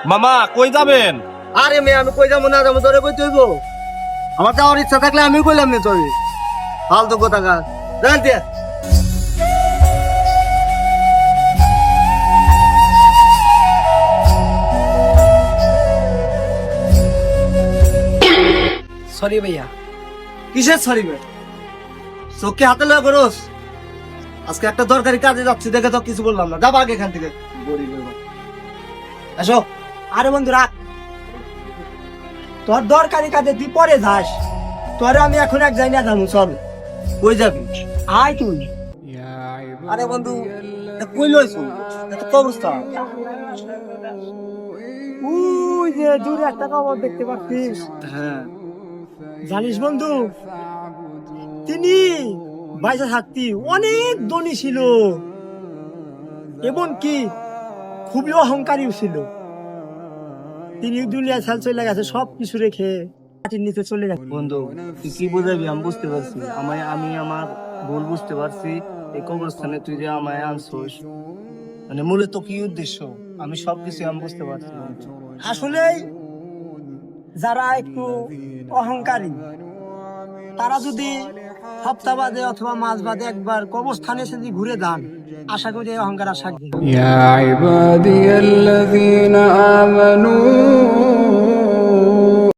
মামা কই যাবেন? আরে মেয়ে আমি কই যাবো না যাবো তোরে কই তুইব? আমার যাওয়ার ইচ্ছা থাকলে আমি কইলাম না তোরে। ফালতু কথা কাজ জানতে। সরি ভাইয়া। কিসের সরি ভাই? চোখে হাতে লয়ে করস। আজকে একটা দরকারি কাজে যাচ্ছি দেখে তো কিছু বললাম না। যাবা আগে এখান থেকে। আসো। আরে বন্ধু রাখ, তোর দরকারি কাজে তুই পরে যাস, তোরে আমি এখন এক জায়গায় জানু। চল কই যাবি? আয় তুই। আরে বন্ধু কই লইছো? এত কবরস্থান। ওই যে দূরে একটা কবর দেখতে পাচ্ছিস? হ্যাঁ। জানিস বন্ধু, তিনি বাইসা থাকতি অনেক ধনী ছিল, এমনকি খুবই অহংকারীও ছিল। তিনি দুনিয়া ছাল চলে গেছে, সব কিছু রেখে মাটির নিচে চলে গেছে। বন্ধু তুই কি বুঝাবি আমি বুঝতে পারছি। আমি আমার ভুল বুঝতে পারছি। এই কবরস্থানে তুই যে আমায় আনছোস, মানে মূলত কি উদ্দেশ্য আমি সবকিছু আমি বুঝতে পারছি। আসলে যারা একটু অহংকারী তারা যদি সপ্তাহ বাদে অথবা মাস বাদে একবার কবরস্থানে এসে যদি ঘুরে যান, আশা করি এই অহংকার আর থাকবে না। يا عبادي الذين آمنوا